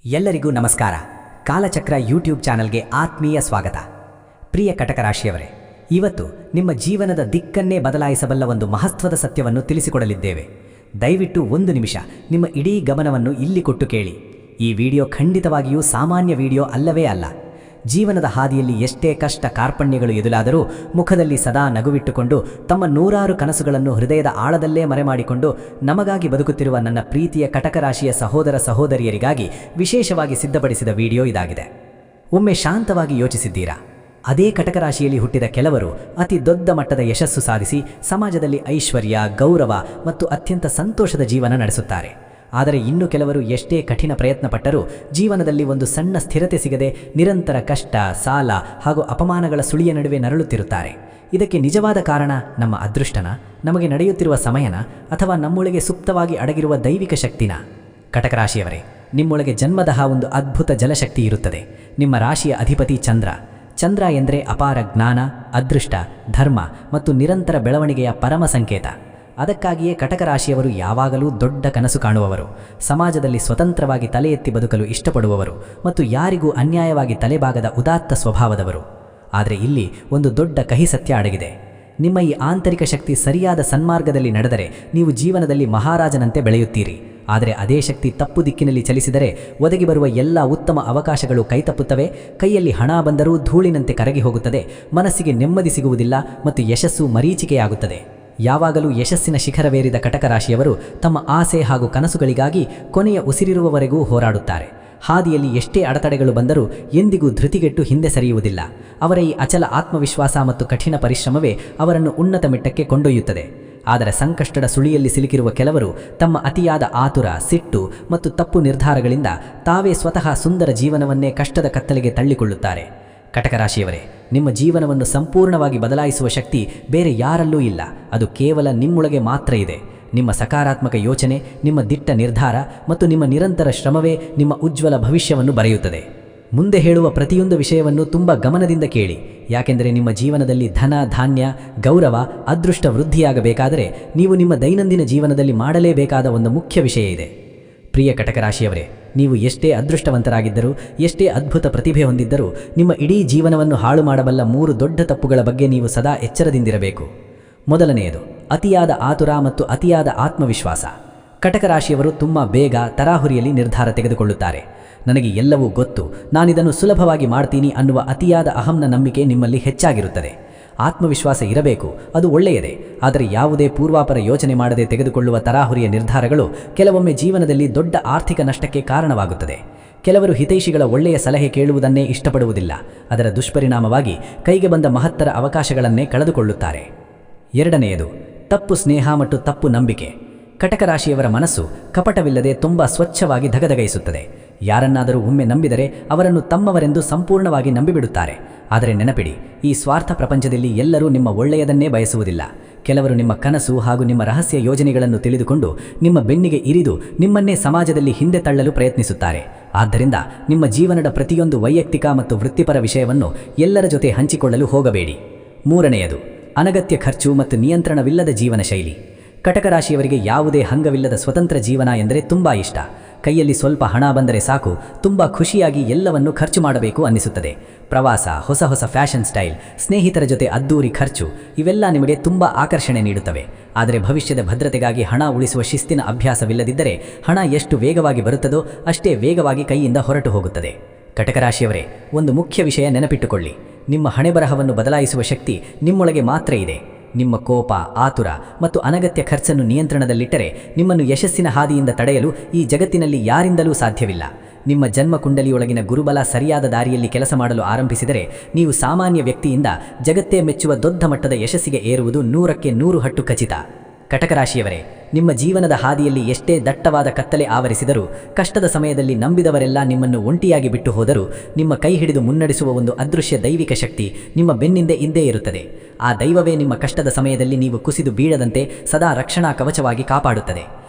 ಎಲ್ಲರಿಗೂ ನಮಸ್ಕಾರ. ಕಾಲಚಕ್ರ ಯೂಟ್ಯೂಬ್ ಚಾನಲ್ಗೆ ಆತ್ಮೀಯ ಸ್ವಾಗತ. ಪ್ರಿಯ ಕಟಕ ರಾಶಿಯವರೇ, ಇವತ್ತು ನಿಮ್ಮ ಜೀವನದ ದಿಕ್ಕನ್ನೇ ಬದಲಾಯಿಸಬಲ್ಲ ಒಂದು ಮಹತ್ವದ ಸತ್ಯವನ್ನು ತಿಳಿಸಿಕೊಡಲಿದ್ದೇವೆ. ದಯವಿಟ್ಟು ಒಂದು ನಿಮಿಷ ನಿಮ್ಮ ಇಡೀ ಗಮನವನ್ನು ಇಲ್ಲಿ ಕೊಟ್ಟು ಕೇಳಿ. ಈ ವಿಡಿಯೋ ಖಂಡಿತವಾಗಿಯೂ ಸಾಮಾನ್ಯ ವಿಡಿಯೋ ಅಲ್ಲವೇ ಅಲ್ಲ. ಜೀವನದ ಹಾದಿಯಲ್ಲಿ ಎಷ್ಟೇ ಕಷ್ಟ ಕಾರ್ಪಣ್ಯಗಳು ಎದುರಾದರೂ ಮುಖದಲ್ಲಿ ಸದಾ ನಗುವಿಟ್ಟುಕೊಂಡು ತಮ್ಮ ನೂರಾರು ಕನಸುಗಳನ್ನು ಹೃದಯದ ಆಳದಲ್ಲೇ ಮರೆಮಾಡಿಕೊಂಡು ನಮಗಾಗಿ ಬದುಕುತ್ತಿರುವ ನನ್ನ ಪ್ರೀತಿಯ ಕಟಕ ರಾಶಿಯ ಸಹೋದರ ಸಹೋದರಿಯರಿಗಾಗಿ ವಿಶೇಷವಾಗಿ ಸಿದ್ಧಪಡಿಸಿದ ವಿಡಿಯೋ ಇದಾಗಿದೆ. ಒಮ್ಮೆ ಶಾಂತವಾಗಿ ಯೋಚಿಸಿದ್ದೀರಾ? ಅದೇ ಕಟಕ ರಾಶಿಯಲ್ಲಿ ಹುಟ್ಟಿದ ಕೆಲವರು ಅತಿ ದೊಡ್ಡ ಮಟ್ಟದ ಯಶಸ್ಸು ಸಾಧಿಸಿ ಸಮಾಜದಲ್ಲಿ ಐಶ್ವರ್ಯ, ಗೌರವ ಮತ್ತು ಅತ್ಯಂತ ಸಂತೋಷದ ಜೀವನ ನಡೆಸುತ್ತಾರೆ. ಆದರೆ ಇನ್ನು ಕೆಲವರು ಎಷ್ಟೇ ಕಠಿಣ ಪ್ರಯತ್ನ ಪಟ್ಟರೂ ಜೀವನದಲ್ಲಿ ಒಂದು ಸಣ್ಣ ಸ್ಥಿರತೆ ಸಿಗದೆ ನಿರಂತರ ಕಷ್ಟ, ಸಾಲ ಹಾಗೂ ಅಪಮಾನಗಳ ಸುಳಿಯ ನಡುವೆ ನರಳುತ್ತಿರುತ್ತಾರೆ. ಇದಕ್ಕೆ ನಿಜವಾದ ಕಾರಣ ನಮ್ಮ ಅದೃಷ್ಟನ, ನಮಗೆ ನಡೆಯುತ್ತಿರುವ ಸಮಯನ, ಅಥವಾ ನಮ್ಮೊಳಗೆ ಸುಪ್ತವಾಗಿ ಅಡಗಿರುವ ದೈವಿಕ ಶಕ್ತಿನ? ಕಟಕ ರಾಶಿಯವರೇ, ನಿಮ್ಮೊಳಗೆ ಜನ್ಮದಃ ಒಂದು ಅದ್ಭುತ ಜಲಶಕ್ತಿ ಇರುತ್ತದೆ. ನಿಮ್ಮ ರಾಶಿಯ ಅಧಿಪತಿ ಚಂದ್ರ. ಚಂದ್ರ ಎಂದರೆ ಅಪಾರ ಜ್ಞಾನ, ಅದೃಷ್ಟ, ಧರ್ಮ ಮತ್ತು ನಿರಂತರ ಬೆಳವಣಿಗೆಯ ಪರಮ ಸಂಕೇತ. ಅದಕ್ಕಾಗಿಯೇ ಕಟಕ ರಾಶಿಯವರು ಯಾವಾಗಲೂ ದೊಡ್ಡ ಕನಸು ಕಾಣುವವರು, ಸಮಾಜದಲ್ಲಿ ಸ್ವತಂತ್ರವಾಗಿ ತಲೆ ಎತ್ತಿ ಬದುಕಲು ಇಷ್ಟಪಡುವವರು ಮತ್ತು ಯಾರಿಗೂ ಅನ್ಯಾಯವಾಗಿ ತಲೆಬಾಗದ ಉದಾತ್ತ ಸ್ವಭಾವದವರು. ಆದರೆ ಇಲ್ಲಿ ಒಂದು ದೊಡ್ಡ ಕಹಿ ಸತ್ಯ ಅಡಗಿದೆ. ನಿಮ್ಮ ಈ ಆಂತರಿಕ ಶಕ್ತಿ ಸರಿಯಾದ ಸನ್ಮಾರ್ಗದಲ್ಲಿ ನಡೆದರೆ ನೀವು ಜೀವನದಲ್ಲಿ ಮಹಾರಾಜನಂತೆ ಬೆಳೆಯುತ್ತೀರಿ. ಆದರೆ ಅದೇ ಶಕ್ತಿ ತಪ್ಪು ದಿಕ್ಕಿನಲ್ಲಿ ಚಲಿಸಿದರೆ ಒದಗಿ ಬರುವ ಎಲ್ಲ ಉತ್ತಮ ಅವಕಾಶಗಳು ಕೈತಪ್ಪುತ್ತವೆ. ಕೈಯಲ್ಲಿ ಹಣ ಬಂದರೂ ಧೂಳಿನಂತೆ ಕರಗಿ ಹೋಗುತ್ತದೆ, ಮನಸ್ಸಿಗೆ ನೆಮ್ಮದಿ ಸಿಗುವುದಿಲ್ಲ ಮತ್ತು ಯಶಸ್ಸು ಮರೀಚಿಕೆಯಾಗುತ್ತದೆ. ಯಾವಾಗಲೂ ಯಶಸ್ಸಿನ ಶಿಖರವೇರಿದ ಕಟಕ ರಾಶಿಯವರು ತಮ್ಮ ಆಸೆ ಹಾಗೂ ಕನಸುಗಳಿಗಾಗಿ ಕೊನೆಯ ಉಸಿರಿರುವವರೆಗೂ ಹೋರಾಡುತ್ತಾರೆ. ಹಾದಿಯಲ್ಲಿ ಎಷ್ಟೇ ಅಡೆತಡೆಗಳು ಬಂದರೂ ಎಂದಿಗೂ ಧೃತಿಗೆಟ್ಟು ಹಿಂದೆ ಸರಿಯುವುದಿಲ್ಲ. ಅವರ ಈ ಅಚಲ ಆತ್ಮವಿಶ್ವಾಸ ಮತ್ತು ಕಠಿಣ ಪರಿಶ್ರಮವೇ ಅವರನ್ನು ಉನ್ನತ ಮಟ್ಟಕ್ಕೆ ಕೊಂಡೊಯ್ಯುತ್ತದೆ. ಆದರೆ ಸಂಕಷ್ಟದ ಸುಳಿಯಲ್ಲಿ ಸಿಲುಕಿರುವ ಕೆಲವರು ತಮ್ಮ ಅತಿಯಾದ ಆತುರ, ಸಿಟ್ಟು ಮತ್ತು ತಪ್ಪು ನಿರ್ಧಾರಗಳಿಂದ ತಾವೇ ಸ್ವತಃ ಸುಂದರ ಜೀವನವನ್ನೇ ಕಷ್ಟದ ಕತ್ತಲೆಗೆ ತಳ್ಳಿಕೊಳ್ಳುತ್ತಾರೆ. ಕಟಕ ರಾಶಿಯವರೇ, ನಿಮ್ಮ ಜೀವನವನ್ನು ಸಂಪೂರ್ಣವಾಗಿ ಬದಲಾಯಿಸುವ ಶಕ್ತಿ ಬೇರೆ ಯಾರಲ್ಲೂ ಇಲ್ಲ. ಅದು ಕೇವಲ ನಿಮ್ಮೊಳಗೆ ಮಾತ್ರ ಇದೆ. ನಿಮ್ಮ ಸಕಾರಾತ್ಮಕ ಯೋಚನೆ, ನಿಮ್ಮ ದಿಟ್ಟ ನಿರ್ಧಾರ ಮತ್ತು ನಿಮ್ಮ ನಿರಂತರ ಶ್ರಮವೇ ನಿಮ್ಮ ಉಜ್ವಲ ಭವಿಷ್ಯವನ್ನು ಬರೆಯುತ್ತದೆ. ಮುಂದೆ ಹೇಳುವ ಪ್ರತಿಯೊಂದು ವಿಷಯವನ್ನು ತುಂಬ ಗಮನದಿಂದ ಕೇಳಿ, ಯಾಕೆಂದರೆ ನಿಮ್ಮ ಜೀವನದಲ್ಲಿ ಧನ, ಧಾನ್ಯ, ಗೌರವ, ಅದೃಷ್ಟ ವೃದ್ಧಿಯಾಗಬೇಕಾದರೆ ನೀವು ನಿಮ್ಮ ದೈನಂದಿನ ಜೀವನದಲ್ಲಿ ಮಾಡಲೇಬೇಕಾದ ಒಂದು ಮುಖ್ಯ ವಿಷಯ ಇದೆ. ಪ್ರಿಯ ಕಟಕ ರಾಶಿಯವರೇ, ನೀವು ಎಷ್ಟೇ ಅದೃಷ್ಟವಂತರಾಗಿದ್ದರೂ, ಎಷ್ಟೇ ಅದ್ಭುತ ಪ್ರತಿಭೆ ಹೊಂದಿದ್ದರೂ ನಿಮ್ಮ ಇಡೀ ಜೀವನವನ್ನು ಹಾಳು ಮಾಡಬಲ್ಲ 3 ದೊಡ್ಡ ತಪ್ಪುಗಳ ಬಗ್ಗೆ ನೀವು ಸದಾ ಎಚ್ಚರದಿಂದಿರಬೇಕು. ಮೊದಲನೆಯದು, ಅತಿಯಾದ ಆತುರ ಮತ್ತು ಅತಿಯಾದ ಆತ್ಮವಿಶ್ವಾಸ. ಕಟಕ ರಾಶಿಯವರು ತುಂಬ ಬೇಗ ತರಾಹುರಿಯಲ್ಲಿ ನಿರ್ಧಾರ ತೆಗೆದುಕೊಳ್ಳುತ್ತಾರೆ. ನನಗೆ ಎಲ್ಲವೂ ಗೊತ್ತು, ನಾನಿದನ್ನು ಸುಲಭವಾಗಿ ಮಾಡ್ತೀನಿ ಅನ್ನುವ ಅತಿಯಾದ ಅಹಂನ ನಂಬಿಕೆ ನಿಮ್ಮಲ್ಲಿ ಹೆಚ್ಚಾಗಿರುತ್ತದೆ. ಆತ್ಮವಿಶ್ವಾಸ ಇರಬೇಕು, ಅದು ಒಳ್ಳೆಯದೇ. ಆದರೆ ಯಾವುದೇ ಪೂರ್ವಾಪರ ಯೋಚನೆ ಮಾಡದೆ ತೆಗೆದುಕೊಳ್ಳುವ ತರಾಹುರಿಯ ನಿರ್ಧಾರಗಳು ಕೆಲವೊಮ್ಮೆ ಜೀವನದಲ್ಲಿ ದೊಡ್ಡ ಆರ್ಥಿಕ ನಷ್ಟಕ್ಕೆ ಕಾರಣವಾಗುತ್ತದೆ. ಕೆಲವರು ಹಿತೈಷಿಗಳ ಒಳ್ಳೆಯ ಸಲಹೆ ಕೇಳುವುದನ್ನೇ ಇಷ್ಟಪಡುವುದಿಲ್ಲ. ಅದರ ದುಷ್ಪರಿಣಾಮವಾಗಿ ಕೈಗೆ ಬಂದ ಮಹತ್ತರ ಅವಕಾಶಗಳನ್ನೇ ಕಳೆದುಕೊಳ್ಳುತ್ತಾರೆ. ಎರಡನೆಯದು, ತಪ್ಪು ಸ್ನೇಹ ಮತ್ತು ತಪ್ಪು ನಂಬಿಕೆ. ಕಟಕ ರಾಶಿಯವರ ಮನಸ್ಸು ಕಪಟವಿಲ್ಲದೆ ತುಂಬ ಸ್ವಚ್ಛವಾಗಿ ಧಗಧಗೈಸುತ್ತದೆ. ಯಾರನ್ನಾದರೂ ಒಮ್ಮೆ ನಂಬಿದರೆ ಅವರನ್ನು ತಮ್ಮವರೆಂದು ಸಂಪೂರ್ಣವಾಗಿ ನಂಬಿಬಿಡುತ್ತಾರೆ. ಆದರೆ ನೆನಪಿಡಿ, ಈ ಸ್ವಾರ್ಥ ಪ್ರಪಂಚದಲ್ಲಿ ಎಲ್ಲರೂ ನಿಮ್ಮ ಒಳ್ಳೆಯದನ್ನೇ ಬಯಸುವುದಿಲ್ಲ. ಕೆಲವರು ನಿಮ್ಮ ಕನಸು ಹಾಗೂ ನಿಮ್ಮ ರಹಸ್ಯ ಯೋಜನೆಗಳನ್ನು ತಿಳಿದುಕೊಂಡು ನಿಮ್ಮ ಬೆನ್ನಿಗೆ ಇರಿದು ನಿಮ್ಮನ್ನೇ ಸಮಾಜದಲ್ಲಿ ಹಿಂದೆ ತಳ್ಳಲು ಪ್ರಯತ್ನಿಸುತ್ತಾರೆ. ಆದ್ದರಿಂದ ನಿಮ್ಮ ಜೀವನದ ಪ್ರತಿಯೊಂದು ವೈಯಕ್ತಿಕ ಮತ್ತು ವೃತ್ತಿಪರ ವಿಷಯವನ್ನು ಎಲ್ಲರ ಜೊತೆ ಹಂಚಿಕೊಳ್ಳಲು ಹೋಗಬೇಡಿ. ಮೂರನೆಯದು, ಅನಗತ್ಯ ಖರ್ಚು ಮತ್ತು ನಿಯಂತ್ರಣವಿಲ್ಲದ ಜೀವನ ಶೈಲಿ. ಕಟಕ ರಾಶಿಯವರಿಗೆ ಯಾವುದೇ ಹಂಗವಿಲ್ಲದ ಸ್ವತಂತ್ರ ಜೀವನ ಎಂದರೆ ತುಂಬ ಇಷ್ಟ. ಕೈಯಲ್ಲಿ ಸ್ವಲ್ಪ ಹಣ ಬಂದರೆ ಸಾಕು, ತುಂಬ ಖುಷಿಯಾಗಿ ಎಲ್ಲವನ್ನು ಖರ್ಚು ಮಾಡಬೇಕು ಅನ್ನಿಸುತ್ತದೆ. ಪ್ರವಾಸ, ಹೊಸ ಹೊಸ ಫ್ಯಾಷನ್ ಸ್ಟೈಲ್, ಸ್ನೇಹಿತರ ಜೊತೆ ಅದ್ದೂರಿ ಖರ್ಚು, ಇವೆಲ್ಲ ನಿಮಗೆ ತುಂಬ ಆಕರ್ಷಣೆ ನೀಡುತ್ತವೆ. ಆದರೆ ಭವಿಷ್ಯದ ಭದ್ರತೆಗಾಗಿ ಹಣ ಉಳಿಸುವ ಶಿಸ್ತಿನ ಅಭ್ಯಾಸವಿಲ್ಲದಿದ್ದರೆ ಹಣ ಎಷ್ಟು ವೇಗವಾಗಿ ಬರುತ್ತದೋ ಅಷ್ಟೇ ವೇಗವಾಗಿ ಕೈಯಿಂದ ಹೊರಟು ಹೋಗುತ್ತದೆ. ಕಟಕ ರಾಶಿಯವರೇ, ಒಂದು ಮುಖ್ಯ ವಿಷಯ ನೆನಪಿಟ್ಟುಕೊಳ್ಳಿ, ನಿಮ್ಮ ಹಣೆಬರಹವನ್ನು ಬದಲಾಯಿಸುವ ಶಕ್ತಿ ನಿಮ್ಮೊಳಗೆ ಮಾತ್ರ ಇದೆ. ನಿಮ್ಮ ಕೋಪ, ಆತುರ ಮತ್ತು ಅನಗತ್ಯ ಖರ್ಚನ್ನು ನಿಯಂತ್ರಣದಲ್ಲಿಟ್ಟರೆ ನಿಮ್ಮನ್ನು ಯಶಸ್ಸಿನ ಹಾದಿಯಿಂದ ತಡೆಯಲು ಈ ಜಗತ್ತಿನಲ್ಲಿ ಯಾರಿಂದಲೂ ಸಾಧ್ಯವಿಲ್ಲ. ನಿಮ್ಮ ಜನ್ಮ ಕುಂಡಲಿಯೊಳಗಿನ ಗುರುಬಲ ಸರಿಯಾದ ದಾರಿಯಲ್ಲಿ ಕೆಲಸ ಮಾಡಲು ಆರಂಭಿಸಿದರೆ ನೀವು ಸಾಮಾನ್ಯ ವ್ಯಕ್ತಿಯಿಂದ ಜಗತ್ತೇ ಮೆಚ್ಚುವ ದೊಡ್ಡ ಮಟ್ಟದ ಯಶಸ್ಸಿಗೆ ಏರುವುದು 100ಕ್ಕೆ 100 ಹಟ್ಟು ಖಚಿತ. ಕಟಕ ರಾಶಿಯವರೇ, ನಿಮ್ಮ ಜೀವನದ ಹಾದಿಯಲ್ಲಿ ಎಷ್ಟೇ ದಟ್ಟವಾದ ಕತ್ತಲೆ ಆವರಿಸಿದರೂ, ಕಷ್ಟದ ಸಮಯದಲ್ಲಿ ನಂಬಿದವರೆಲ್ಲ ನಿಮ್ಮನ್ನು ಒಂಟಿಯಾಗಿ ಬಿಟ್ಟು ಹೋದರೂ, ನಿಮ್ಮ ಕೈ ಹಿಡಿದು ಮುನ್ನಡೆಸುವ ಒಂದು ಅದೃಶ್ಯ ದೈವಿಕ ಶಕ್ತಿ ನಿಮ್ಮ ಬೆನ್ನಿಂದೆ ಇದ್ದೇ ಇರುತ್ತದೆ. ಆ ದೈವವೇ ನಿಮ್ಮ ಕಷ್ಟದ ಸಮಯದಲ್ಲಿ ನೀವು ಕುಸಿದು ಬೀಳದಂತೆ ಸದಾ ರಕ್ಷಣಾ ಕವಚವಾಗಿ ಕಾಪಾಡುತ್ತದೆ.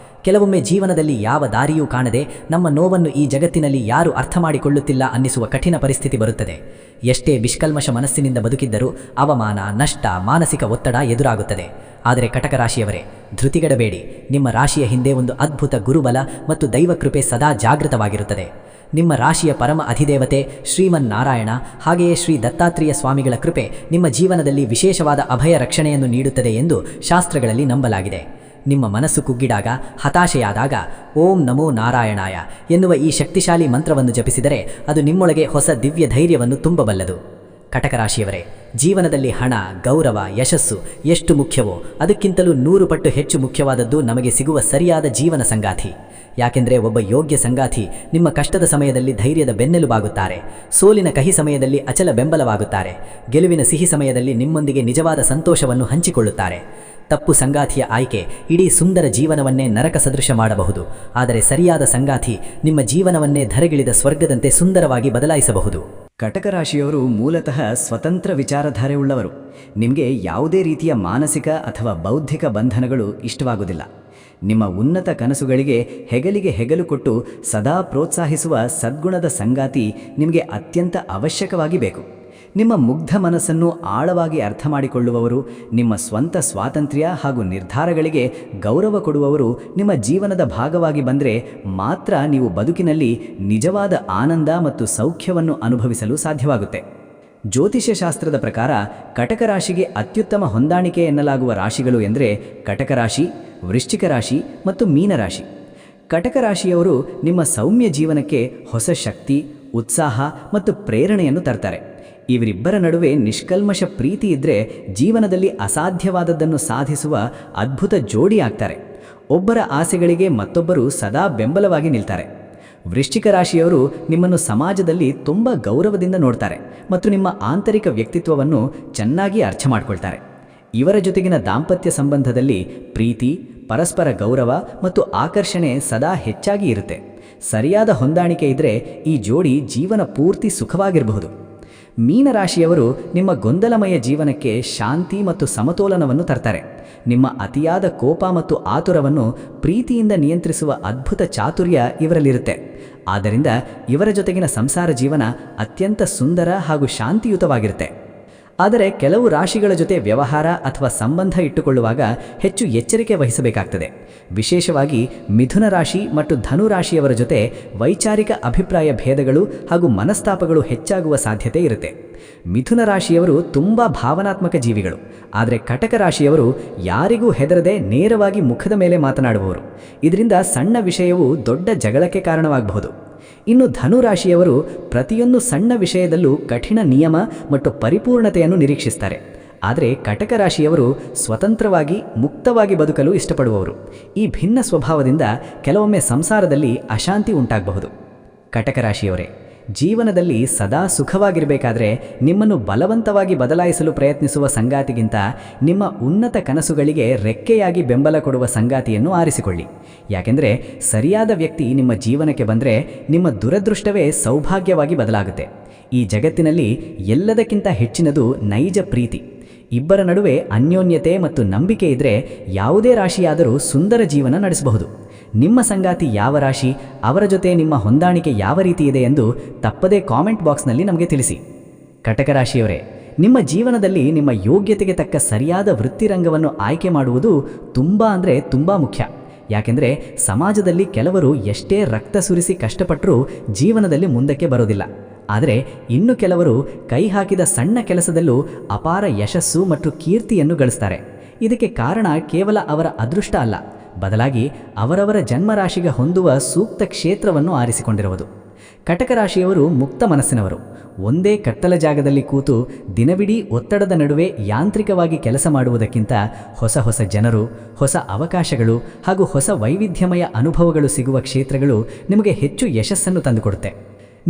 ಕೆಲವೊಮ್ಮೆ ಜೀವನದಲ್ಲಿ ಯಾವ ದಾರಿಯೂ ಕಾಣದೆ ನಮ್ಮ ನೋವನ್ನು ಈ ಜಗತ್ತಿನಲ್ಲಿ ಯಾರು ಅರ್ಥ ಮಾಡಿಕೊಳ್ಳುತ್ತಿಲ್ಲ ಅನ್ನಿಸುವ ಕಠಿಣ ಪರಿಸ್ಥಿತಿ ಬರುತ್ತದೆ. ಎಷ್ಟೇ ನಿಷ್ಕಲ್ಮಶ ಮನಸ್ಸಿನಿಂದ ಬದುಕಿದ್ದರೂ ಅವಮಾನ, ನಷ್ಟ, ಮಾನಸಿಕ ಒತ್ತಡ ಎದುರಾಗುತ್ತದೆ. ಆದರೆ ಕಟಕ ರಾಶಿಯವರೇ, ಧೃತಿಗೆಡಬೇಡಿ. ನಿಮ್ಮ ರಾಶಿಯ ಹಿಂದೆ ಒಂದು ಅದ್ಭುತ ಗುರುಬಲ ಮತ್ತು ದೈವಕೃಪೆ ಸದಾ ಜಾಗೃತವಾಗಿರುತ್ತದೆ. ನಿಮ್ಮ ರಾಶಿಯ ಪರಮ ಅಧಿದೇವತೆ ಶ್ರೀಮನ್ನಾರಾಯಣ ಹಾಗೆಯೇ ಶ್ರೀ ದತ್ತಾತ್ರೇಯ ಸ್ವಾಮಿಗಳ ಕೃಪೆ ನಿಮ್ಮ ಜೀವನದಲ್ಲಿ ವಿಶೇಷವಾದ ಅಭಯ ರಕ್ಷಣೆಯನ್ನು ನೀಡುತ್ತದೆ ಎಂದು ಶಾಸ್ತ್ರಗಳಲ್ಲಿ ನಂಬಲಾಗಿದೆ. ನಿಮ್ಮ ಮನಸ್ಸು ಕುಗ್ಗಿದಾಗ, ಹತಾಶೆಯಾದಾಗ ಓಂ ನಮೋ ನಾರಾಯಣಾಯ ಎನ್ನುವ ಈ ಶಕ್ತಿಶಾಲಿ ಮಂತ್ರವನ್ನು ಜಪಿಸಿದರೆ ಅದು ನಿಮ್ಮೊಳಗೆ ಹೊಸ ದಿವ್ಯ ಧೈರ್ಯವನ್ನು ತುಂಬಬಲ್ಲದು. ಕಟಕ ರಾಶಿಯವರೇ, ಜೀವನದಲ್ಲಿ ಹಣ, ಗೌರವ, ಯಶಸ್ಸು ಎಷ್ಟು ಮುಖ್ಯವೋ ಅದಕ್ಕಿಂತಲೂ 100 ಪಟ್ಟು ಹೆಚ್ಚು ಮುಖ್ಯವಾದದ್ದು ನಮಗೆ ಸಿಗುವ ಸರಿಯಾದ ಜೀವನ ಸಂಗಾತಿ. ಯಾಕೆಂದರೆ ಒಬ್ಬ ಯೋಗ್ಯ ಸಂಗಾತಿ ನಿಮ್ಮ ಕಷ್ಟದ ಸಮಯದಲ್ಲಿ ಧೈರ್ಯದ ಬೆನ್ನೆಲುಬಾಗುತ್ತಾರೆ, ಸೋಲಿನ ಕಹಿ ಸಮಯದಲ್ಲಿ ಅಚಲ ಬೆಂಬಲವಾಗುತ್ತಾರೆ, ಗೆಲುವಿನ ಸಿಹಿ ಸಮಯದಲ್ಲಿ ನಿಮ್ಮೊಂದಿಗೆ ನಿಜವಾದ ಸಂತೋಷವನ್ನು ಹಂಚಿಕೊಳ್ಳುತ್ತಾರೆ. ತಪ್ಪು ಸಂಗಾತಿಯ ಆಯ್ಕೆ ಇಡೀ ಸುಂದರ ಜೀವನವನ್ನೇ ನರಕ ಸದೃಶ ಮಾಡಬಹುದು, ಆದರೆ ಸರಿಯಾದ ಸಂಗಾತಿ ನಿಮ್ಮ ಜೀವನವನ್ನೇ ಧರೆಗಿಳಿದ ಸ್ವರ್ಗದಂತೆ ಸುಂದರವಾಗಿ ಬದಲಾಯಿಸಬಹುದು. ಕಟಕ ರಾಶಿಯವರು ಮೂಲತಃ ಸ್ವತಂತ್ರ ವಿಚಾರಧಾರೆಯುಳ್ಳವರು. ನಿಮಗೆ ಯಾವುದೇ ರೀತಿಯ ಮಾನಸಿಕ ಅಥವಾ ಬೌದ್ಧಿಕ ಬಂಧನಗಳು ಇಷ್ಟವಾಗುವುದಿಲ್ಲ. ನಿಮ್ಮ ಉನ್ನತ ಕನಸುಗಳಿಗೆ ಹೆಗಲಿಗೆ ಹೆಗಲು ಕೊಟ್ಟು ಸದಾ ಪ್ರೋತ್ಸಾಹಿಸುವ ಸದ್ಗುಣದ ಸಂಗಾತಿ ನಿಮಗೆ ಅತ್ಯಂತ ಅವಶ್ಯಕವಾಗಿ ಬೇಕು. ನಿಮ್ಮ ಮುಗ್ಧ ಮನಸ್ಸನ್ನು ಆಳವಾಗಿ ಅರ್ಥ ಮಾಡಿಕೊಳ್ಳುವವರು, ನಿಮ್ಮ ಸ್ವಂತ ಸ್ವಾತಂತ್ರ್ಯ ಹಾಗೂ ನಿರ್ಧಾರಗಳಿಗೆ ಗೌರವ ಕೊಡುವವರು ನಿಮ್ಮ ಜೀವನದ ಭಾಗವಾಗಿ ಬಂದರೆ ಮಾತ್ರ ನೀವು ಬದುಕಿನಲ್ಲಿ ನಿಜವಾದ ಆನಂದ ಮತ್ತು ಸೌಖ್ಯವನ್ನು ಅನುಭವಿಸಲು ಸಾಧ್ಯವಾಗುತ್ತೆ. ಜ್ಯೋತಿಷ್ಯ ಶಾಸ್ತ್ರದ ಪ್ರಕಾರ ಕಟಕ ರಾಶಿಗೆ ಅತ್ಯುತ್ತಮ ಹೊಂದಾಣಿಕೆ ಎನ್ನಲಾಗುವ ರಾಶಿಗಳು ಎಂದರೆ ಕಟಕ ರಾಶಿ, ವೃಶ್ಚಿಕ ರಾಶಿ ಮತ್ತು ಮೀನರಾಶಿ. ಕಟಕ ರಾಶಿಯವರು ನಿಮ್ಮ ಸೌಮ್ಯ ಜೀವನಕ್ಕೆ ಹೊಸ ಶಕ್ತಿ, ಉತ್ಸಾಹ ಮತ್ತು ಪ್ರೇರಣೆಯನ್ನು ತರ್ತಾರೆ. ಇವರಿಬ್ಬರ ನಡುವೆ ನಿಷ್ಕಲ್ಮಶ ಪ್ರೀತಿ ಇದ್ದರೆ ಜೀವನದಲ್ಲಿ ಅಸಾಧ್ಯವಾದದ್ದನ್ನು ಸಾಧಿಸುವ ಅದ್ಭುತ ಜೋಡಿ ಆಗ್ತಾರೆ. ಒಬ್ಬರ ಆಸೆಗಳಿಗೆ ಮತ್ತೊಬ್ಬರು ಸದಾ ಬೆಂಬಲವಾಗಿ ನಿಲ್ತಾರೆ. ವೃಶ್ಚಿಕ ರಾಶಿಯವರು ನಿಮ್ಮನ್ನು ಸಮಾಜದಲ್ಲಿ ತುಂಬ ಗೌರವದಿಂದ ನೋಡ್ತಾರೆ ಮತ್ತು ನಿಮ್ಮ ಆಂತರಿಕ ವ್ಯಕ್ತಿತ್ವವನ್ನು ಚೆನ್ನಾಗಿ ಅರ್ಥ ಮಾಡ್ಕೊಳ್ತಾರೆ. ಇವರ ಜೊತೆಗಿನ ದಾಂಪತ್ಯ ಸಂಬಂಧದಲ್ಲಿ ಪ್ರೀತಿ, ಪರಸ್ಪರ ಗೌರವ ಮತ್ತು ಆಕರ್ಷಣೆ ಸದಾ ಹೆಚ್ಚಾಗಿ ಇರುತ್ತೆ. ಸರಿಯಾದ ಹೊಂದಾಣಿಕೆ ಇದ್ದರೆ ಈ ಜೋಡಿ ಜೀವನ ಪೂರ್ತಿ ಸುಖವಾಗಿರಬಹುದು. ಮೀನರಾಶಿಯವರು ನಿಮ್ಮ ಗೊಂದಲಮಯ ಜೀವನಕ್ಕೆ ಶಾಂತಿ ಮತ್ತು ಸಮತೋಲನವನ್ನು ತರ್ತಾರೆ. ನಿಮ್ಮ ಅತಿಯಾದ ಕೋಪ ಮತ್ತು ಆತುರವನ್ನು ಪ್ರೀತಿಯಿಂದ ನಿಯಂತ್ರಿಸುವ ಅದ್ಭುತ ಚಾತುರ್ಯ ಇವರಲ್ಲಿರುತ್ತೆ. ಆದ್ದರಿಂದ ಇವರ ಜೊತೆಗಿನ ಸಂಸಾರ ಜೀವನ ಅತ್ಯಂತ ಸುಂದರ ಹಾಗೂ ಶಾಂತಿಯುತವಾಗಿರುತ್ತೆ. ಆದರೆ ಕೆಲವು ರಾಶಿಗಳ ಜೊತೆ ವ್ಯವಹಾರ ಅಥವಾ ಸಂಬಂಧ ಇಟ್ಟುಕೊಳ್ಳುವಾಗ ಹೆಚ್ಚು ಎಚ್ಚರಿಕೆ ವಹಿಸಬೇಕಾಗ್ತದೆ. ವಿಶೇಷವಾಗಿ ಮಿಥುನ ರಾಶಿ ಮತ್ತು ಧನು ರಾಶಿಯವರ ಜೊತೆ ವೈಚಾರಿಕ ಅಭಿಪ್ರಾಯ ಭೇದಗಳು ಹಾಗೂ ಮನಸ್ತಾಪಗಳು ಹೆಚ್ಚಾಗುವ ಸಾಧ್ಯತೆ ಇರುತ್ತೆ. ಮಿಥುನ ರಾಶಿಯವರು ತುಂಬ ಭಾವನಾತ್ಮಕ ಜೀವಿಗಳು, ಆದರೆ ಕಟಕ ರಾಶಿಯವರು ಯಾರಿಗೂ ಹೆದರದೆ ನೇರವಾಗಿ ಮುಖದ ಮೇಲೆ ಮಾತನಾಡುವವರು. ಇದರಿಂದ ಸಣ್ಣ ವಿಷಯವೂ ದೊಡ್ಡ ಜಗಳಕ್ಕೆ ಕಾರಣವಾಗಬಹುದು. ಇನ್ನು ಧನು ರಾಶಿಯವರು ಪ್ರತಿಯೊಂದು ಸಣ್ಣ ವಿಷಯದಲ್ಲೂ ಕಠಿಣ ನಿಯಮ ಮತ್ತು ಪರಿಪೂರ್ಣತೆಯನ್ನು ನಿರೀಕ್ಷಿಸ್ತಾರೆ. ಆದರೆ ಕಟಕ ರಾಶಿಯವರು ಸ್ವತಂತ್ರವಾಗಿ ಮುಕ್ತವಾಗಿ ಬದುಕಲು ಇಷ್ಟಪಡುವವರು. ಈ ಭಿನ್ನ ಸ್ವಭಾವದಿಂದ ಕೆಲವೊಮ್ಮೆ ಸಂಸಾರದಲ್ಲಿ ಅಶಾಂತಿ ಉಂಟಾಗಬಹುದು. ಕಟಕ ರಾಶಿಯವರೇ, ಜೀವನದಲ್ಲಿ ಸದಾ ಸುಖವಾಗಿರಬೇಕಾದ್ರೆ ನಿಮ್ಮನ್ನು ಬಲವಂತವಾಗಿ ಬದಲಾಯಿಸಲು ಪ್ರಯತ್ನಿಸುವ ಸಂಗಾತಿಗಿಂತ ನಿಮ್ಮ ಉನ್ನತ ಕನಸುಗಳಿಗೆ ರೆಕ್ಕೆಯಾಗಿ ಬೆಂಬಲ ಕೊಡುವ ಸಂಗಾತಿಯನ್ನು ಆರಿಸಿಕೊಳ್ಳಿ. ಯಾಕೆಂದರೆ ಸರಿಯಾದ ವ್ಯಕ್ತಿ ನಿಮ್ಮ ಜೀವನಕ್ಕೆ ಬಂದರೆ ನಿಮ್ಮ ದುರದೃಷ್ಟವೇ ಸೌಭಾಗ್ಯವಾಗಿ ಬದಲಾಗುತ್ತೆ. ಈ ಜಗತ್ತಿನಲ್ಲಿ ಎಲ್ಲದಕ್ಕಿಂತ ಹೆಚ್ಚಿನದು ನೈಜ ಪ್ರೀತಿ. ಇಬ್ಬರ ನಡುವೆ ಅನ್ಯೋನ್ಯತೆ ಮತ್ತು ನಂಬಿಕೆ ಇದ್ದರೆ ಯಾವುದೇ ರಾಶಿಯಾದರೂ ಸುಂದರ ಜೀವನ ನಡೆಸಬಹುದು. ನಿಮ್ಮ ಸಂಗಾತಿ ಯಾವ ರಾಶಿ, ಅವರ ಜೊತೆ ನಿಮ್ಮ ಹೊಂದಾಣಿಕೆ ಯಾವ ರೀತಿ ಇದೆ ಎಂದು ತಪ್ಪದೇ ಕಾಮೆಂಟ್ ಬಾಕ್ಸ್ನಲ್ಲಿ ನಮಗೆ ತಿಳಿಸಿ. ಕಟಕ ರಾಶಿಯವರೇ, ನಿಮ್ಮ ಜೀವನದಲ್ಲಿ ನಿಮ್ಮ ಯೋಗ್ಯತೆಗೆ ತಕ್ಕ ಸರಿಯಾದ ವೃತ್ತಿರಂಗವನ್ನು ಆಯ್ಕೆ ಮಾಡುವುದು ತುಂಬ ಮುಖ್ಯ. ಯಾಕೆಂದರೆ ಸಮಾಜದಲ್ಲಿ ಕೆಲವರು ಎಷ್ಟೇ ರಕ್ತ ಸುರಿಸಿ ಕಷ್ಟಪಟ್ಟರೂ ಜೀವನದಲ್ಲಿ ಮುಂದಕ್ಕೆ ಬರೋದಿಲ್ಲ. ಆದರೆ ಇನ್ನು ಕೆಲವರು ಕೈ ಹಾಕಿದ ಸಣ್ಣ ಕೆಲಸದಲ್ಲೂ ಅಪಾರ ಯಶಸ್ಸು ಮತ್ತು ಕೀರ್ತಿಯನ್ನು ಗಳಿಸ್ತಾರೆ. ಇದಕ್ಕೆ ಕಾರಣ ಕೇವಲ ಅವರ ಅದೃಷ್ಟ ಅಲ್ಲ, ಬದಲಾಗಿ ಅವರವರ ಜನ್ಮರಾಶಿಗೆ ಹೊಂದುವ ಸೂಕ್ತ ಕ್ಷೇತ್ರವನ್ನು ಆರಿಸಿಕೊಂಡಿರುವುದು. ಕಟಕ ರಾಶಿಯವರು ಮುಕ್ತ ಮನಸ್ಸಿನವರು. ಒಂದೇ ಕತ್ತಲ ಜಾಗದಲ್ಲಿ ಕೂತು ದಿನವಿಡೀ ಒತ್ತಡದ ನಡುವೆ ಯಾಂತ್ರಿಕವಾಗಿ ಕೆಲಸ ಮಾಡುವುದಕ್ಕಿಂತ ಹೊಸ ಜನರು, ಹೊಸ ಅವಕಾಶಗಳು ಹಾಗೂ ಹೊಸ ವೈವಿಧ್ಯಮಯ ಅನುಭವಗಳು ಸಿಗುವ ಕ್ಷೇತ್ರಗಳು ನಿಮಗೆ ಹೆಚ್ಚು ಯಶಸ್ಸನ್ನು ತಂದುಕೊಡುತ್ತೆ.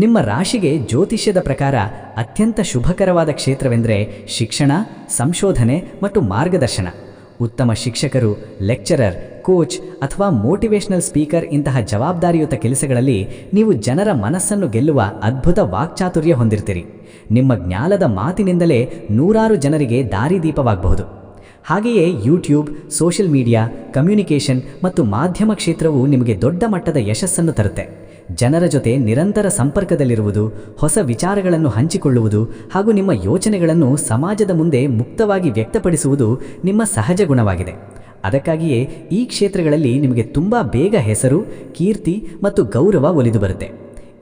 ನಿಮ್ಮ ರಾಶಿಗೆ ಜ್ಯೋತಿಷ್ಯದ ಪ್ರಕಾರ ಅತ್ಯಂತ ಶುಭಕರವಾದ ಕ್ಷೇತ್ರವೆಂದರೆ ಶಿಕ್ಷಣ, ಸಂಶೋಧನೆ ಮತ್ತು ಮಾರ್ಗದರ್ಶನ. ಉತ್ತಮ ಶಿಕ್ಷಕರು, ಲೆಕ್ಚರರ್, ಕೋಚ್ ಅಥವಾ ಮೋಟಿವೇಶನಲ್ ಸ್ಪೀಕರ್ ಇಂತಹ ಜವಾಬ್ದಾರಿಯುತ ಕೆಲಸಗಳಲ್ಲಿ ನೀವು ಜನರ ಮನಸ್ಸನ್ನು ಗೆಲ್ಲುವ ಅದ್ಭುತ ವಾಕ್ಚಾತುರ್ಯ ಹೊಂದಿರ್ತೀರಿ. ನಿಮ್ಮ ಜ್ಞಾನದ ಮಾತಿನಿಂದಲೇ ನೂರಾರು ಜನರಿಗೆ ದಾರಿದೀಪವಾಗಬಹುದು. ಹಾಗೆಯೇ ಯೂಟ್ಯೂಬ್, ಸೋಷಿಯಲ್ ಮೀಡಿಯಾ, ಕಮ್ಯುನಿಕೇಷನ್ ಮತ್ತು ಮಾಧ್ಯಮ ಕ್ಷೇತ್ರವು ನಿಮಗೆ ದೊಡ್ಡ ಮಟ್ಟದ ಯಶಸ್ಸನ್ನು ತರುತ್ತೆ. ಜನರ ಜೊತೆ ನಿರಂತರ ಸಂಪರ್ಕದಲ್ಲಿರುವುದು, ಹೊಸ ವಿಚಾರಗಳನ್ನು ಹಂಚಿಕೊಳ್ಳುವುದು ಹಾಗೂ ನಿಮ್ಮ ಯೋಚನೆಗಳನ್ನು ಸಮಾಜದ ಮುಂದೆ ಮುಕ್ತವಾಗಿ ವ್ಯಕ್ತಪಡಿಸುವುದು ನಿಮ್ಮ ಸಹಜ ಗುಣವಾಗಿದೆ. ಅದಕ್ಕಾಗಿಯೇ ಈ ಕ್ಷೇತ್ರಗಳಲ್ಲಿ ನಿಮಗೆ ತುಂಬ ಬೇಗ ಹೆಸರು, ಕೀರ್ತಿ ಮತ್ತು ಗೌರವ ಒಲಿದು ಬರುತ್ತೆ.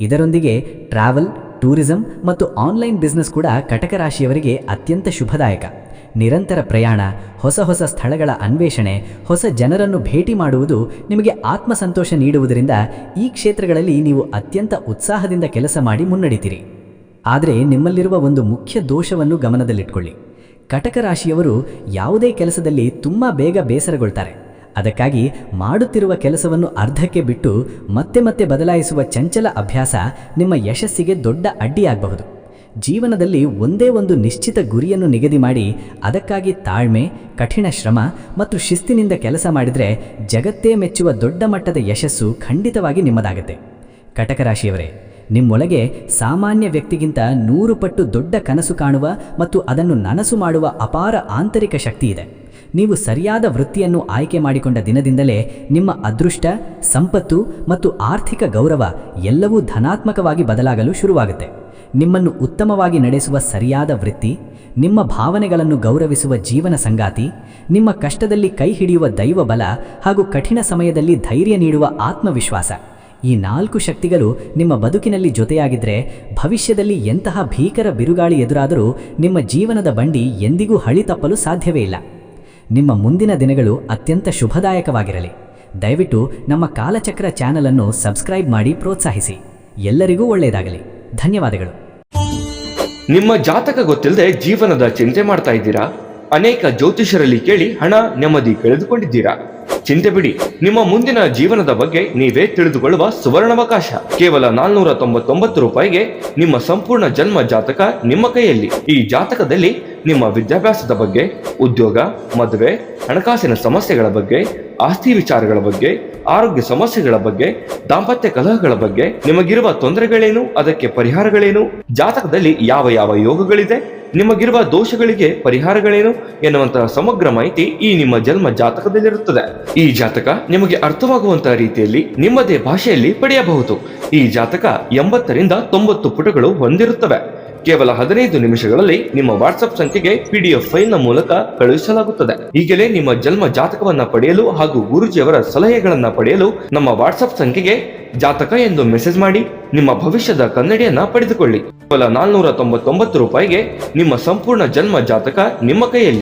ಇದರೊಂದಿಗೆ ಟ್ರಾವೆಲ್, ಟೂರಿಸಂ ಮತ್ತು ಆನ್ಲೈನ್ ಬಿಸ್ನೆಸ್ ಕೂಡ ಕಟಕ ರಾಶಿಯವರಿಗೆ ಅತ್ಯಂತ ಶುಭದಾಯಕ. ನಿರಂತರ ಪ್ರಯಾಣ, ಹೊಸ ಹೊಸ ಸ್ಥಳಗಳ ಅನ್ವೇಷಣೆ, ಹೊಸ ಜನರನ್ನು ಭೇಟಿ ಮಾಡುವುದು ನಿಮಗೆ ಆತ್ಮಸಂತೋಷ ನೀಡುವುದರಿಂದ ಈ ಕ್ಷೇತ್ರಗಳಲ್ಲಿ ನೀವು ಅತ್ಯಂತ ಉತ್ಸಾಹದಿಂದ ಕೆಲಸ ಮಾಡಿ ಮುನ್ನಡೆತೀರಿ. ಆದರೆ ನಿಮ್ಮಲ್ಲಿರುವ ಒಂದು ಮುಖ್ಯ ದೋಷವನ್ನು ಗಮನದಲ್ಲಿಟ್ಕೊಳ್ಳಿ. ಕಟಕ ರಾಶಿಯವರು ಯಾವುದೇ ಕೆಲಸದಲ್ಲಿ ತುಂಬ ಬೇಗ ಬೇಸರಗೊಳ್ತಾರೆ. ಅದಕ್ಕಾಗಿ ಮಾಡುತ್ತಿರುವ ಕೆಲಸವನ್ನು ಅರ್ಧಕ್ಕೆ ಬಿಟ್ಟು ಮತ್ತೆ ಮತ್ತೆ ಬದಲಾಯಿಸುವ ಚಂಚಲ ಅಭ್ಯಾಸ ನಿಮ್ಮ ಯಶಸ್ಸಿಗೆ ದೊಡ್ಡ ಅಡ್ಡಿಯಾಗಬಹುದು. ಜೀವನದಲ್ಲಿ ಒಂದೇ ಒಂದು ನಿಶ್ಚಿತ ಗುರಿಯನ್ನು ನಿಗದಿ ಮಾಡಿ ಅದಕ್ಕಾಗಿ ತಾಳ್ಮೆ, ಕಠಿಣ ಶ್ರಮ ಮತ್ತು ಶಿಸ್ತಿನಿಂದ ಕೆಲಸ ಮಾಡಿದರೆ ಜಗತ್ತೇ ಮೆಚ್ಚುವ ದೊಡ್ಡ ಮಟ್ಟದ ಯಶಸ್ಸು ಖಂಡಿತವಾಗಿ ನಿಮ್ಮದಾಗುತ್ತೆ. ಕಟಕ ರಾಶಿಯವರೇ, ನಿಮ್ಮೊಳಗೆ ಸಾಮಾನ್ಯ ವ್ಯಕ್ತಿಗಿಂತ 100 ಪಟ್ಟು ದೊಡ್ಡ ಕನಸು ಕಾಣುವ ಮತ್ತು ಅದನ್ನು ನನಸು ಮಾಡುವ ಅಪಾರ ಆಂತರಿಕ ಶಕ್ತಿ ಇದೆ. ನೀವು ಸರಿಯಾದ ವೃತ್ತಿಯನ್ನು ಆಯ್ಕೆ ಮಾಡಿಕೊಂಡ ದಿನದಿಂದಲೇ ನಿಮ್ಮ ಅದೃಷ್ಟ, ಸಂಪತ್ತು ಮತ್ತು ಆರ್ಥಿಕ ಗೌರವ ಎಲ್ಲವೂ ಧನಾತ್ಮಕವಾಗಿ ಬದಲಾಗಲು ಶುರುವಾಗುತ್ತೆ. ನಿಮ್ಮನ್ನು ಉತ್ತಮವಾಗಿ ನಡೆಸುವ ಸರಿಯಾದ ವೃತ್ತಿ, ನಿಮ್ಮ ಭಾವನೆಗಳನ್ನು ಗೌರವಿಸುವ ಜೀವನ ಸಂಗಾತಿ, ನಿಮ್ಮ ಕಷ್ಟದಲ್ಲಿ ಕೈ ಹಿಡಿಯುವ ದೈವ ಬಲ ಹಾಗೂ ಕಠಿಣ ಸಮಯದಲ್ಲಿ ಧೈರ್ಯ ನೀಡುವ ಆತ್ಮವಿಶ್ವಾಸ, ಈ 4 ಶಕ್ತಿಗಳು ನಿಮ್ಮ ಬದುಕಿನಲ್ಲಿ ಜೊತೆಯಾಗಿದ್ದರೆ ಭವಿಷ್ಯದಲ್ಲಿ ಎಂತಹ ಭೀಕರ ಬಿರುಗಾಳಿ ಎದುರಾದರೂ ನಿಮ್ಮ ಜೀವನದ ಬಂಡಿ ಎಂದಿಗೂ ಹಳಿ ತಪ್ಪಲು ಸಾಧ್ಯವೇ ಇಲ್ಲ. ನಿಮ್ಮ ಮುಂದಿನ ದಿನಗಳು ಅತ್ಯಂತ ಶುಭದಾಯಕವಾಗಿರಲಿ. ದಯವಿಟ್ಟು ನಮ್ಮ ಕಾಲಚಕ್ರ ಚಾನಲನ್ನು ಸಬ್ಸ್ಕ್ರೈಬ್ ಮಾಡಿ ಪ್ರೋತ್ಸಾಹಿಸಿ. ಎಲ್ಲರಿಗೂ ಒಳ್ಳೆಯದಾಗಲಿ. ಧನ್ಯವಾದಗಳು. ನಿಮ್ಮ ಜಾತಕ ಗೊತ್ತಿಲ್ಲದೆ ಜೀವನದ ಚಿಂತೆ ಮಾಡ್ತಾ ಇದ್ದೀರಾ? ಅನೇಕ ಜ್ಯೋತಿಷರಲ್ಲಿ ಕೇಳಿ ಹಣ, ನೆಮ್ಮದಿ ಕಳೆದುಕೊಂಡಿದ್ದೀರಾ? ಚಿಂತೆ ಬಿಡಿ, ನಿಮ್ಮ ಮುಂದಿನ ಜೀವನದ ಬಗ್ಗೆ ನೀವೇ ತಿಳಿದುಕೊಳ್ಳುವ ಸುವರ್ಣಾವಕಾಶ. ಕೇವಲ 499 ರೂಪಾಯಿಗೆ ನಿಮ್ಮ ಸಂಪೂರ್ಣ ಜನ್ಮ ಜಾತಕ ನಿಮ್ಮ ಕೈಯಲ್ಲಿ. ಈ ಜಾತಕದಲ್ಲಿ ನಿಮ್ಮ ವಿದ್ಯಾಭ್ಯಾಸದ ಬಗ್ಗೆ, ಉದ್ಯೋಗ, ಮದುವೆ, ಹಣಕಾಸಿನ ಸಮಸ್ಯೆಗಳ ಬಗ್ಗೆ, ಆಸ್ತಿ ವಿಚಾರಗಳ ಬಗ್ಗೆ, ಆರೋಗ್ಯ ಸಮಸ್ಯೆಗಳ ಬಗ್ಗೆ, ದಾಂಪತ್ಯ ಕಲಹಗಳ ಬಗ್ಗೆ, ನಿಮಗಿರುವ ತೊಂದರೆಗಳೇನು, ಅದಕ್ಕೆ ಪರಿಹಾರಗಳೇನು, ಜಾತಕದಲ್ಲಿ ಯಾವ ಯಾವ ಯೋಗಗಳಿದೆ, ನಿಮಗಿರುವ ದೋಷಗಳಿಗೆ ಪರಿಹಾರಗಳೇನು ಎನ್ನುವಂತಹ ಸಮಗ್ರ ಮಾಹಿತಿ ಈ ನಿಮ್ಮ ಜನ್ಮ ಜಾತಕದಲ್ಲಿರುತ್ತದೆ. ಈ ಜಾತಕ ನಿಮಗೆ ಅರ್ಥವಾಗುವಂತಹ ರೀತಿಯಲ್ಲಿ ನಿಮ್ಮದೇ ಭಾಷೆಯಲ್ಲಿ ಪಡೆಯಬಹುದು. ಈ ಜಾತಕ 80 ರಿಂದ 90 ಪುಟಗಳು ಹೊಂದಿರುತ್ತವೆ. ಕೇವಲ 15 ನಿಮಿಷಗಳಲ್ಲಿ ನಿಮ್ಮ ವಾಟ್ಸ್ಆಪ್ ಸಂಖ್ಯೆಗೆ PDF ಫೈಲ್ನ ಮೂಲಕ ಕಳುಹಿಸಲಾಗುತ್ತದೆ. ಈಗಲೇ ನಿಮ್ಮ ಜನ್ಮ ಜಾತಕವನ್ನ ಪಡೆಯಲು ಹಾಗೂ ಗುರುಜಿಯವರ ಸಲಹೆಗಳನ್ನ ಪಡೆಯಲು ನಮ್ಮ ವಾಟ್ಸ್ಆಪ್ ಸಂಖ್ಯೆಗೆ ಜಾತಕ ಎಂದು ಮೆಸೇಜ್ ಮಾಡಿ ನಿಮ್ಮ ಭವಿಷ್ಯದ ಕನ್ನಡಿಯನ್ನ ಪಡೆದುಕೊಳ್ಳಿ. ಕೇವಲ 499 ರೂಪಾಯಿಗೆ ನಿಮ್ಮ ಸಂಪೂರ್ಣ ಜನ್ಮ ಜಾತಕ ನಿಮ್ಮ ಕೈಯಲ್ಲಿ.